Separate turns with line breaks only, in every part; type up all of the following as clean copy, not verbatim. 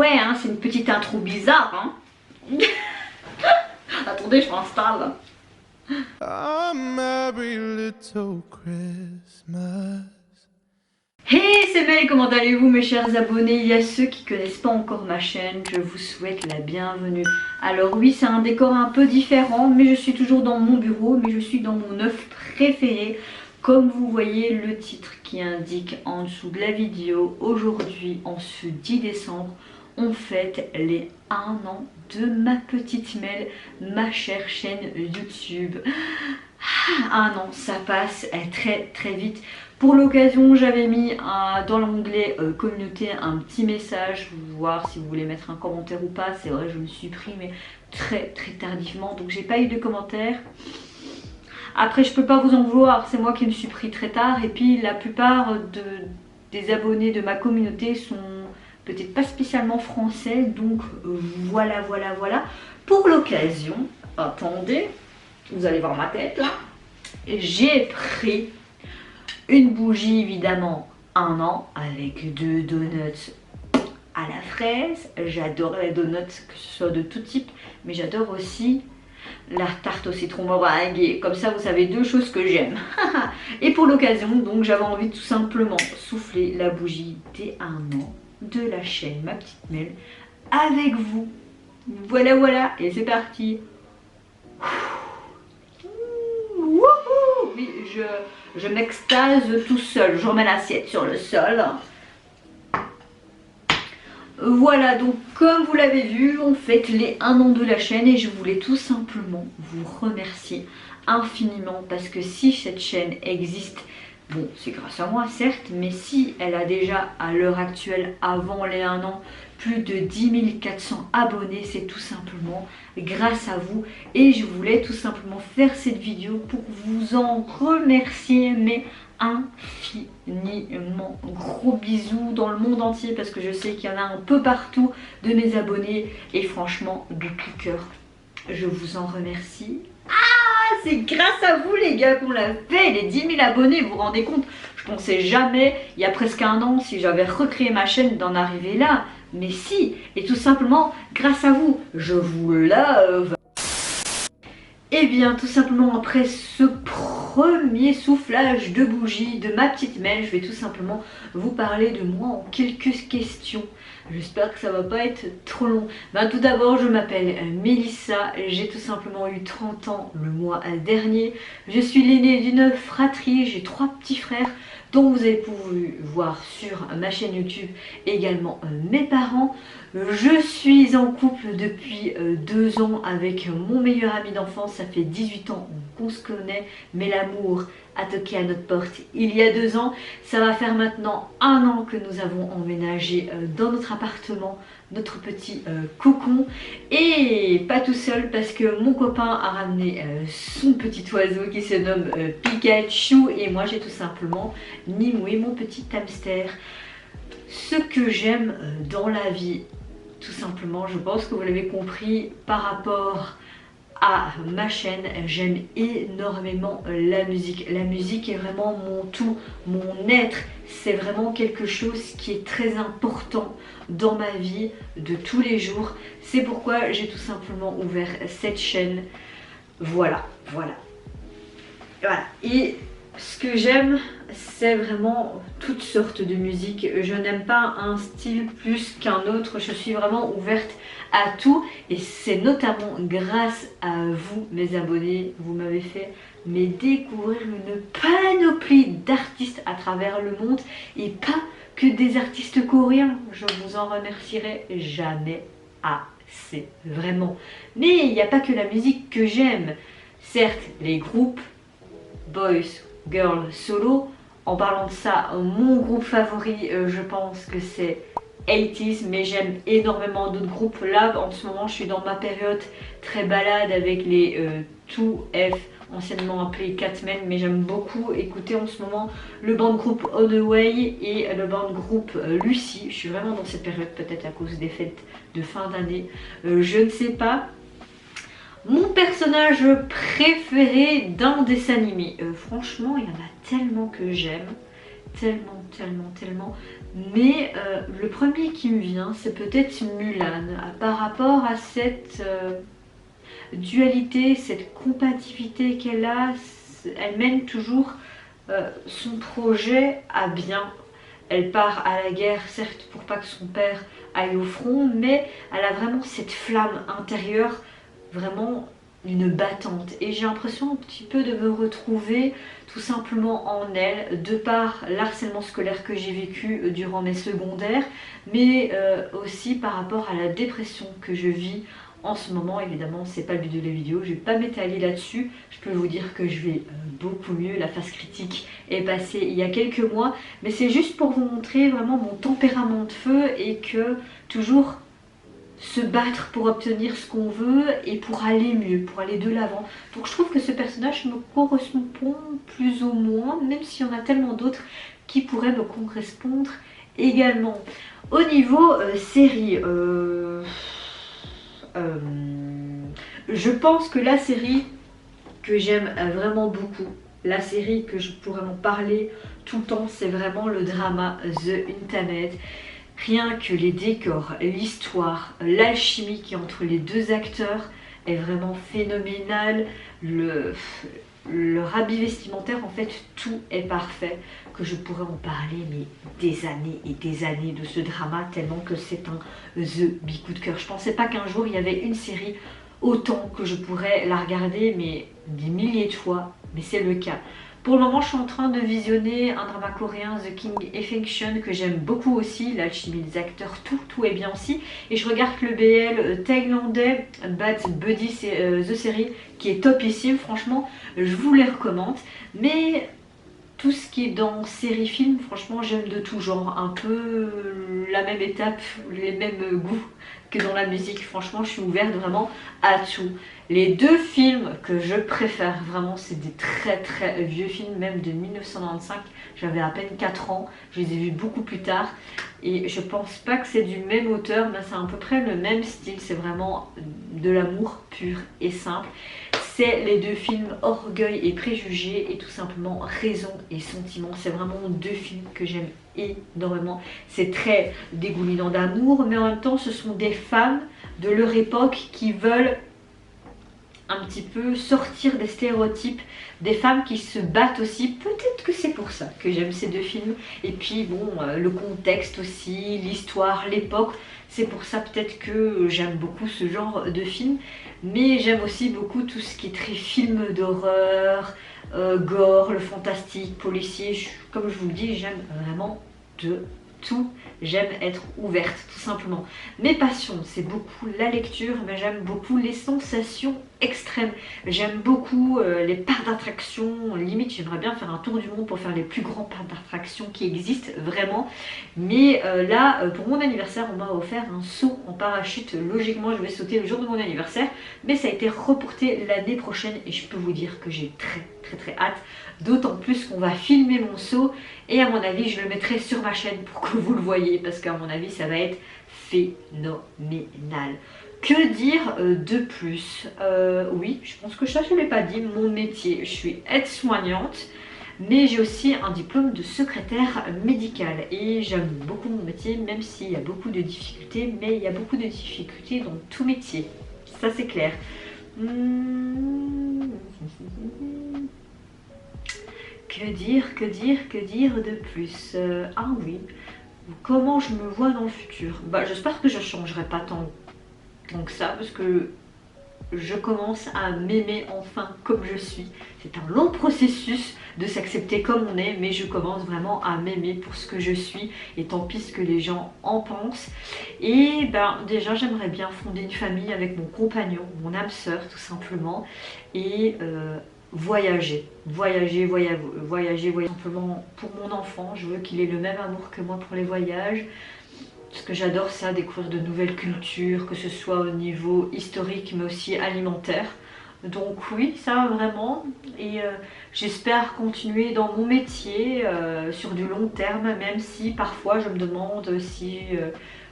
ouais, hein, c'est une petite intro bizarre, hein. Attendez, je m'installe.
A merry little Christmas.
Hey, c'est Mel, comment allez-vous mes chers abonnés? Il y a ceux qui connaissent pas encore ma chaîne, je vous souhaite la bienvenue. Alors oui, c'est un décor un peu différent, mais je suis toujours dans mon bureau, mais je suis dans mon œuf préféré. Comme vous voyez le titre qui indique en dessous de la vidéo, aujourd'hui, en ce 10 décembre, on fête les 1 an de ma petite Mel, ma chère chaîne YouTube. 1 an, ça passe très très vite. Pour l'occasion, j'avais mis dans l'onglet communauté un petit message, voir si vous voulez mettre un commentaire ou pas. C'est vrai, je me suis pris, mais très tardivement, donc j'ai pas eu de commentaires. Après, je peux pas vous en vouloir, c'est moi qui me suis pris très tard. Et puis la plupart des abonnés de ma communauté sont peut-être pas spécialement français, donc voilà. Pour l'occasion, attendez, vous allez voir ma tête là, j'ai pris une bougie évidemment 1 an avec 2 donuts à la fraise. J'adore les donuts, que ce soit de tout type, mais j'adore aussi la tarte au citron meringuée. Comme ça vous savez 2 choses que j'aime. Et pour l'occasion donc j'avais envie de tout simplement souffler la bougie des 1 an de la chaîne Ma Petite Mel avec vous. Voilà et c'est parti. Oui, je m'extase tout seul. Je remets l'assiette sur le sol. Voilà, donc comme vous l'avez vu, on fête les 1 an de la chaîne et je voulais tout simplement vous remercier infiniment parce que si cette chaîne existe, bon, c'est grâce à moi certes, mais si elle a déjà à l'heure actuelle, avant les 1 an, plus de 10 400 abonnés, c'est tout simplement grâce à vous. Et je voulais tout simplement faire cette vidéo pour vous en remercier, mais infiniment. Gros bisous dans le monde entier parce que je sais qu'il y en a un peu partout de mes abonnés. Et franchement, de tout cœur, je vous en remercie. Ah, c'est grâce à vous les gars qu'on l'a fait, les 10 000 abonnés, vous vous rendez compte? Je pensais jamais, il y a presque 1 an, si j'avais recréé ma chaîne, d'en arriver là. Mais si, et tout simplement grâce à vous, je vous love. Et bien tout simplement après ce premier soufflage de bougie de ma petite Mel, je vais tout simplement vous parler de moi en quelques questions. J'espère que ça va pas être trop long. Tout d'abord, je m'appelle Mélissa, j'ai tout simplement eu 30 ans le mois dernier. Je suis l'aînée d'une fratrie, j'ai 3 petits frères dont vous avez pu voir sur ma chaîne YouTube également mes parents. Je suis en couple depuis 2 ans avec mon meilleur ami d'enfance, ça fait 18 ans qu'on se connaît, mais l'amour a toqué à notre porte il y a 2 ans. Ça va faire maintenant 1 an que nous avons emménagé dans notre appartement, notre petit cocon. Et pas tout seul parce que mon copain a ramené son petit oiseau qui se nomme Pikachu. Et moi j'ai tout simplement Nimoué, mon petit hamster. Ce que j'aime dans la vie, tout simplement, je pense que vous l'avez compris par rapport à ma chaîne, j'aime énormément la musique. La musique est vraiment mon tout, mon être. C'est vraiment quelque chose qui est très important dans ma vie de tous les jours. C'est pourquoi j'ai tout simplement ouvert cette chaîne. Voilà. Et ce que j'aime, c'est vraiment toutes sortes de musique. Je n'aime pas un style plus qu'un autre. Je suis vraiment ouverte à tout. Et c'est notamment grâce à vous, mes abonnés. Vous m'avez fait découvrir une panoplie d'artistes à travers le monde. Et pas que des artistes coréens. Je vous en remercierai jamais assez. Vraiment. Mais il n'y a pas que la musique que j'aime. Certes, les groupes, boys, girl, solo. En parlant de ça, mon groupe favori, je pense que c'est 80s, mais j'aime énormément d'autres groupes. Là, en ce moment, je suis dans ma période très balade avec les 2F, anciennement appelés Catmen, mais j'aime beaucoup écouter en ce moment le band groupe On The Way et le band groupe Lucy. Je suis vraiment dans cette période, peut-être à cause des fêtes de fin d'année, je ne sais pas. Mon personnage préféré d'un dessin animé, franchement il y en a tellement que j'aime. tellement, tellement, tellement. Mais le premier qui me vient, c'est peut-être Mulan, par rapport à cette dualité, cette compatibilité qu'elle a. Elle mène toujours son projet à bien. Elle part à la guerre, certes pour pas que son père aille au front, mais elle a vraiment cette flamme intérieure, vraiment une battante. Et j'ai l'impression un petit peu de me retrouver tout simplement en elle, de par l'harcèlement scolaire que j'ai vécu durant mes secondaires, mais aussi par rapport à la dépression que je vis en ce moment. Évidemment, c'est pas le but de la vidéo, je vais pas m'étaler là-dessus. Je peux vous dire que je vais beaucoup mieux. La phase critique est passée il y a quelques mois, mais c'est juste pour vous montrer vraiment mon tempérament de feu et que toujours se battre pour obtenir ce qu'on veut et pour aller mieux, pour aller de l'avant. Donc je trouve que ce personnage me correspond plus ou moins, même s'il y en a tellement d'autres qui pourraient me correspondre également. Au niveau série, je pense que la série que j'aime vraiment beaucoup, la série que je pourrais en parler tout le temps, c'est vraiment le drama The Internet. Rien que les décors, l'histoire, l'alchimie qui est entre les deux acteurs est vraiment phénoménale. Leur habit vestimentaire, en fait, tout est parfait. Que je pourrais en parler, mais des années et des années de ce drama, tellement que c'est un The Big coup de cœur. Je pensais pas qu'un jour il y avait une série autant que je pourrais la regarder, mais des milliers de fois, mais c'est le cas. Pour le moment, je suis en train de visionner un drama coréen, The King Affection, que j'aime beaucoup aussi. L'alchimie des acteurs, tout est bien aussi. Et je regarde le BL thaïlandais, Bad Buddy, c'est The Série, qui est topissime. Franchement, je vous les recommande. Mais tout ce qui est dans série-film, franchement, j'aime de tout genre. Un peu la même étape, les mêmes goûts que dans la musique. Franchement, je suis ouverte vraiment à tout. Les deux films que je préfère vraiment, c'est des très vieux films, même de 1995. J'avais à peine 4 ans, je les ai vus beaucoup plus tard. Et je pense pas que c'est du même auteur, mais c'est à peu près le même style. C'est vraiment de l'amour pur et simple. C'est les deux films Orgueil et Préjugés et tout simplement Raison et Sentiment. C'est vraiment deux films que j'aime énormément. C'est très dégoulinant d'amour, mais en même temps ce sont des femmes de leur époque qui veulent un petit peu sortir des stéréotypes, des femmes qui se battent aussi. Peut-être que c'est pour ça que j'aime ces deux films. Et puis bon, le contexte aussi, l'histoire, l'époque, c'est pour ça peut-être que j'aime beaucoup ce genre de film. Mais j'aime aussi beaucoup tout ce qui est très film d'horreur, gore, le fantastique, policier. Comme je vous le dis, j'aime vraiment de tout. J'aime être ouverte, tout simplement. Mes passions, c'est beaucoup la lecture, mais j'aime beaucoup les sensations extrêmes. J'aime beaucoup les parcs d'attraction. Limite, j'aimerais bien faire un tour du monde pour faire les plus grands parcs d'attraction qui existent, vraiment. Mais là, pour mon anniversaire, on m'a offert un saut en parachute. Logiquement, je vais sauter le jour de mon anniversaire, mais ça a été reporté l'année prochaine et je peux vous dire que j'ai très hâte. D'autant plus qu'on va filmer mon saut et à mon avis je le mettrai sur ma chaîne pour que vous le voyez parce qu'à mon avis ça va être phénoménal. Que dire de plus? Oui, je pense que ça je ne l'ai pas dit, mon métier, je suis aide-soignante. Mais j'ai aussi un diplôme de secrétaire médicale et j'aime beaucoup mon métier même s'il y a beaucoup de difficultés, mais il y a beaucoup de difficultés dans tout métier, ça c'est clair. Que dire de plus? Ah oui, comment je me vois dans le futur? Bah, j'espère que je ne changerai pas tant que ça, parce que je commence à m'aimer enfin comme je suis. C'est un long processus de s'accepter comme on est, mais je commence vraiment à m'aimer pour ce que je suis, et tant pis ce que les gens en pensent. Et ben déjà j'aimerais bien fonder une famille avec mon compagnon, mon âme sœur tout simplement, et voyager simplement pour mon enfant. Je veux qu'il ait le même amour que moi pour les voyages, parce que j'adore ça, découvrir de nouvelles cultures, que ce soit au niveau historique mais aussi alimentaire. Donc oui, ça vraiment, et j'espère continuer dans mon métier sur du long terme, même si parfois je me demande si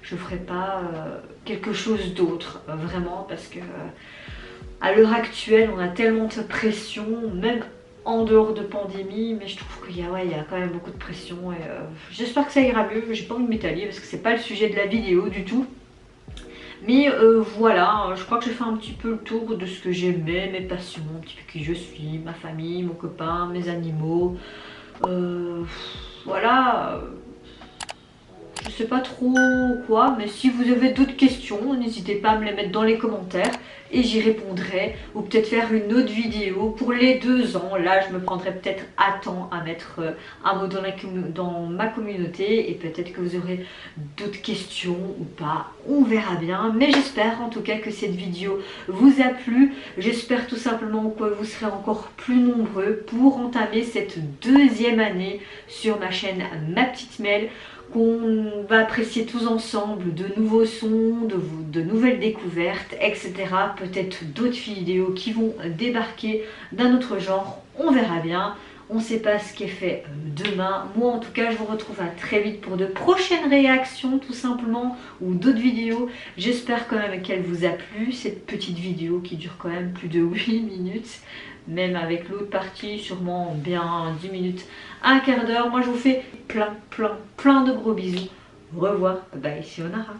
je ferai pas quelque chose d'autre, vraiment, parce que à l'heure actuelle on a tellement de pression, même en dehors de pandémie, mais je trouve qu'il y a, ouais, il y a quand même beaucoup de pression et j'espère que ça ira mieux. J'ai pas envie de m'étaler parce que c'est pas le sujet de la vidéo du tout. Mais voilà, je crois que j'ai fait un petit peu le tour de ce que j'aimais, mes passions, un petit peu qui je suis, ma famille, mon copain, mes animaux. Voilà, je sais pas trop quoi, mais si vous avez d'autres questions, n'hésitez pas à me les mettre dans les commentaires et j'y répondrai. Ou peut-être faire une autre vidéo pour les 2 ans. Là, je me prendrai peut-être à temps à mettre un mot dans ma communauté et peut-être que vous aurez d'autres questions ou pas. On verra bien. Mais j'espère en tout cas que cette vidéo vous a plu. J'espère tout simplement que vous serez encore plus nombreux pour entamer cette 2e année sur ma chaîne Ma Petite Mel, qu'on va apprécier tous ensemble de nouveaux sons, de nouvelles découvertes, etc. Peut-être d'autres vidéos qui vont débarquer d'un autre genre, on verra bien. On ne sait pas ce qui est fait demain. Moi en tout cas je vous retrouve à très vite pour de prochaines réactions tout simplement ou d'autres vidéos. J'espère quand même qu'elle vous a plu cette petite vidéo qui dure quand même plus de 8 minutes. Même avec l'autre partie sûrement bien 10 minutes, un quart d'heure. Moi je vous fais plein de gros bisous. Au revoir, bye, sayonara.